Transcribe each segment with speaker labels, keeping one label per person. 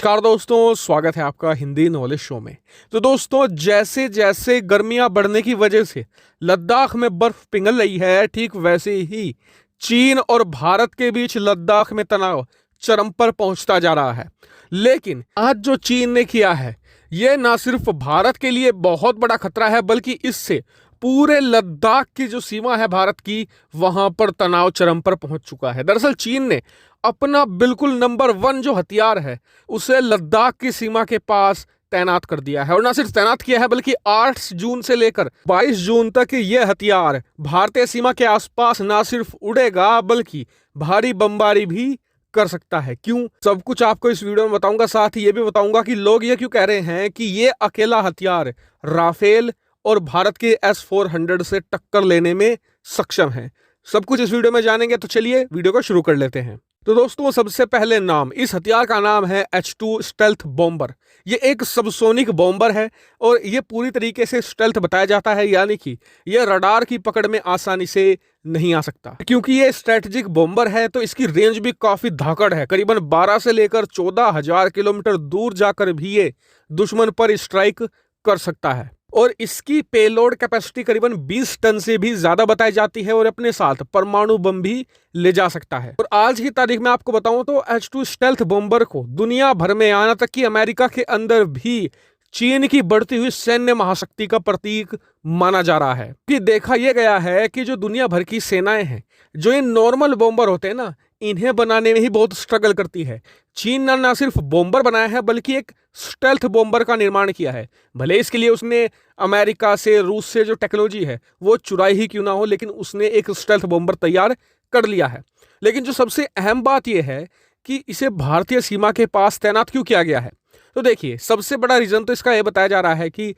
Speaker 1: नमस्कार दोस्तों, स्वागत है आपका हिंदी नॉलेज शो में। तो दोस्तों, जैसे जैसे गर्मियां बढ़ने की वजह से लद्दाख में बर्फ पिघल रही है, ठीक वैसे ही चीन और भारत के बीच लद्दाख में तनाव चरम पर पहुंचता जा रहा है। लेकिन आज जो चीन ने किया है, यह ना सिर्फ भारत के लिए बहुत बड़ा खतरा है, बल्कि इससे पूरे लद्दाख की जो सीमा है भारत की, वहां पर तनाव चरम पर पहुंच चुका है। दरअसल चीन ने अपना बिल्कुल नंबर 1 जो हथियार है, उसे लद्दाख की सीमा के पास तैनात कर दिया है। और ना सिर्फ तैनात किया है, बल्कि 8 जून से लेकर 22 जून तक यह हथियार भारतीय सीमा के आसपास ना सिर्फ उड़ेगा, बल्कि भारी बमबारी भी कर सकता है। क्यों? सब कुछ आपको इस वीडियो में बताऊंगा। साथ ही ये भी बताऊंगा कि लोग ये क्यों कह रहे हैं कि ये अकेला हथियार राफेल और भारत के S-400 से टक्कर लेने में सक्षम है। सब कुछ इस वीडियो में जानेंगे, तो चलिए वीडियो को शुरू कर लेते हैं। तो दोस्तों, सबसे पहले नाम, इस हथियार का नाम है H-2 स्टेल्थ बॉम्बर। ये एक सबसोनिक बॉम्बर है और ये पूरी तरीके से स्टेल्थ बताया जाता है, यानी कि ये रडार की पकड़ में आसानी से नहीं आ सकता। क्योंकि ये स्ट्रेटेजिक बॉम्बर है, तो इसकी रेंज भी काफी धाकड़ है। करीबन 12 से लेकर 14,000 किलोमीटर दूर जाकर भी ये दुश्मन पर स्ट्राइक कर सकता है। और इसकी पेलोड कैपेसिटी करीबन 20 टन से भी ज्यादा बताई जाती है और अपने साथ परमाणु बम भी ले जा सकता है। और आज की तारीख में आपको बताऊं तो H-2 स्टेल्थ बॉम्बर को दुनिया भर में, यहाँ तक कि अमेरिका के अंदर भी, चीन की बढ़ती हुई सैन्य महाशक्ति का प्रतीक माना जा रहा है। कि देखा यह गया है कि जो दुनिया भर की सेनाएं हैं, जो ये नॉर्मल बॉम्बर होते हैं ना, इन्हें बनाने में ही बहुत स्ट्रगल करती है। चीन ने ना सिर्फ बॉम्बर बनाया है, बल्कि एक स्टेल्थ बॉम्बर का निर्माण किया है। भले इसके लिए उसने अमेरिका से, रूस से जो टेक्नोलॉजी है वो चुराई ही क्यों ना हो, लेकिन उसने एक स्टेल्थ बॉम्बर तैयार कर लिया है। लेकिन जो सबसे अहम बात यह है कि इसे भारतीय सीमा के पास तैनात क्यों किया गया है। तो देखिए, सबसे बड़ा रीजन तो इसका यह बताया जा रहा है कि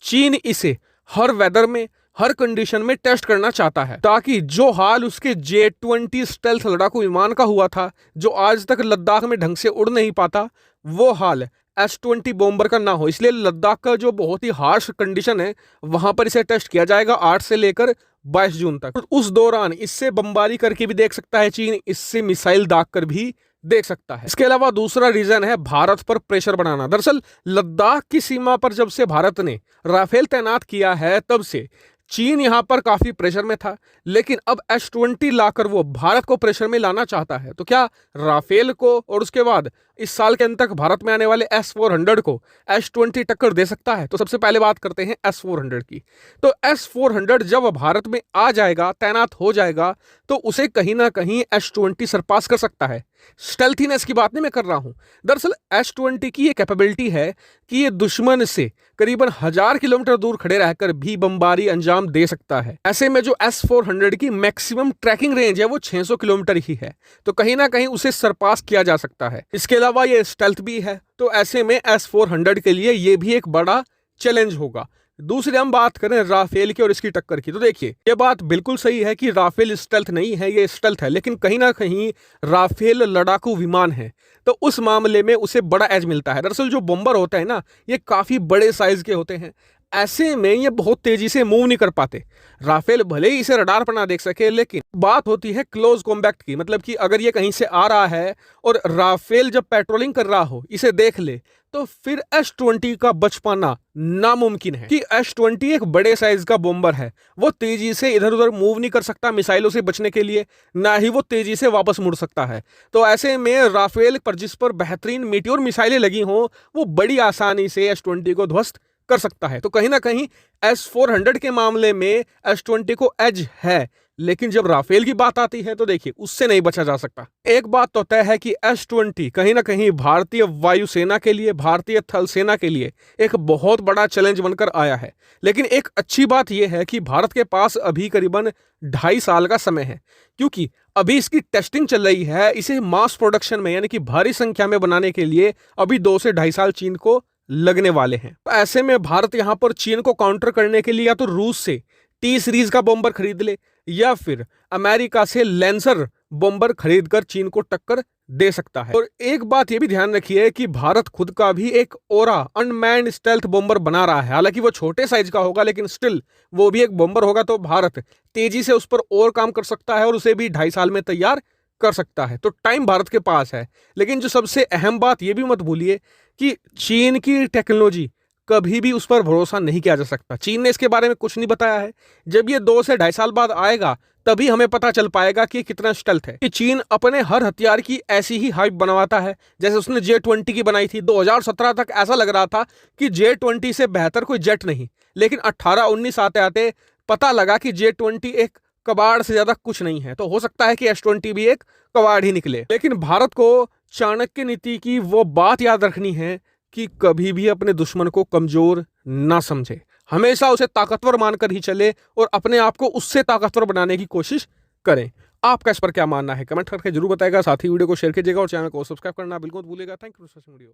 Speaker 1: चीन इसे हर वेदर में, हर कंडीशन में टेस्ट करना चाहता है, ताकि जो हाल उसके J-20 स्टेल्थ लड़ाकू विमान का हुआ था, जो आज तक लद्दाख में ढंग से उड़ नहीं पाता, वो हाल S-20 बॉम्बर का ना हो। इसलिए लद्दाख का जो बहुत ही हार्श कंडीशन है, वहां पर इसे टेस्ट किया जाएगा 8 से लेकर 22 जून तक। उस दौरान इससे बमबारी करके भी देख सकता है चीन, इससे मिसाइल दाग कर भी देख सकता है। इसके अलावा दूसरा रीजन है भारत पर प्रेशर बनाना। दरअसल लद्दाख की सीमा पर जब से भारत ने राफेल तैनात किया है, तब से चीन यहां पर काफी प्रेशर में था। लेकिन अब S-20 लाकर वो भारत को प्रेशर में लाना चाहता है। तो क्या राफेल को और उसके बाद इस साल के अंत तक भारत में आने वाले S-400 को S-20 टक्कर दे सकता है? तो सबसे पहले बात करते हैं S-400 की। तो S-400 जब भारत में आ जाएगा, तैनात हो जाएगा, तो उसे कहीं ना कहीं S-20 सरपास कर सकता है। स्टेल्थीनेस की बात नहीं मैं कर रहा हूं। दरअसल S-20 की ये कैपेबिलिटी है कि ये दुश्मन से करीबन 1000 किलोमीटर दूर खड़े रहकर भी बमबारी अंजाम दे सकता है। ऐसे में जो S-400 की मैक्सिमम ट्रैकिंग रेंज है वो 600 किलोमीटर ही है, तो कहीं ना कहीं उसे सरपास किया जा सकता है। इसके अलावा ये स्टेल्थ भी है, तो ऐसे में S-400 के लिए ये भी एक बड़ा चैलेंज होगा। दूसरी हम बात करें राफेल की और इसकी टक्कर की, तो देखिए, ये बात बिल्कुल सही है कि राफेल स्टेल्थ नहीं है, ये स्टेल्थ है। लेकिन कहीं ना कहीं राफेल लड़ाकू विमान है, तो उस मामले में उसे बड़ा एज मिलता है। दरअसल जो बॉम्बर होता है ना, ये काफी बड़े साइज के होते हैं। ऐसे में ये बहुत तेजी से मूव नहीं कर पाते। राफेल भले ही इसे रडार पर ना देख सके, लेकिन बात होती है क्लोज कॉम्बैट की। मतलब कि अगर ये कहीं से आ रहा है और राफेल जब पेट्रोलिंग कर रहा हो, इसे देख ले, तो फिर S-20 का बच पाना नामुमकिन है। कि S-20 एक बड़े साइज का बॉम्बर है, वो तेजी से इधर उधर मूव नहीं कर सकता मिसाइलों से बचने के लिए, ना ही वो तेजी से वापस मुड़ सकता है। तो ऐसे में राफेल पर जिस पर बेहतरीन मीटियोर मिसाइलें लगी हों, वो बड़ी आसानी से S-20 को ध्वस्त कर सकता है। तो कहीं ना कहीं S-400 के मामले में S-20 को एज है। लेकिन जब राफेल की बात आती है, तो देखिए, उससे नहीं बचा जा सकता। एक बात तो तय है कि S-20 कहीं ना कहीं भारतीय वायुसेना के लिए, भारतीय थल सेना के लिए एक बहुत बड़ा चैलेंज बनकर आया है। लेकिन एक अच्छी बात यह है कि भारत के पास अभी करीबन 2.5 साल का समय है, क्योंकि अभी इसकी टेस्टिंग चल रही है। इसे मास प्रोडक्शन में, यानी कि भारी संख्या में बनाने के लिए अभी 2 से 2.5 साल चीन को लगने वाले हैं। तो ऐसे में भारत यहां पर चीन को काउंटर करने के लिए या तो रूस से T सीरीज का बॉम्बर खरीद ले, या फिर अमेरिका से लैंसर बॉम्बर खरीदकर चीन को टक्कर दे सकता है। और एक बात यह भी ध्यान रखिए कि भारत खुद का भी एक ओरा अनमैन्ड स्टेल्थ बॉम्बर बना रहा है। हालांकि वो छोटे साइज का होगा, लेकिन स्टिल वो भी एक बॉम्बर होगा, तो भारत तेजी से उस पर और काम कर सकता है और उसे भी 2.5 साल में तैयार कर सकता है, तो टाइम भारत के पास है। लेकिन जो सबसे अहम बात ये भी मत भूलिए कि चीन की टेक्नोलॉजी, कभी भी उस पर भरोसा नहीं किया जा सकता। चीन ने इसके बारे में कुछ नहीं बताया है। जब ये 2 से ढाई साल बाद आएगा तभी हमें पता चल पाएगा कि कितना स्टेल्थ है। कि चीन अपने हर हथियार की ऐसी ही हाइप बनवाता है जैसे उसने J-20 की बनाई थी। 2017 तक ऐसा लग रहा था कि J-20 से बेहतर कोई जेट नहीं, लेकिन 18-19 आते आते पता लगा कि J-20 एक कबाड़ से ज्यादा कुछ नहीं है। तो हो सकता है कि S-20 भी एक कबाड़ ही निकले। लेकिन भारत को चाणक्य नीति की वो बात याद रखनी है कि कभी भी अपने दुश्मन को कमजोर ना समझे, हमेशा उसे ताकतवर मानकर ही चले और अपने आप को उससे ताकतवर बनाने की कोशिश करें। आपका इस पर क्या मानना है कमेंट करके जरूर बताएगा। साथ ही वीडियो को शेयर कीजिएगा और चैनल को सब्सक्राइब करना बिल्कुल मत भूलिएगा। Thank you for watching video.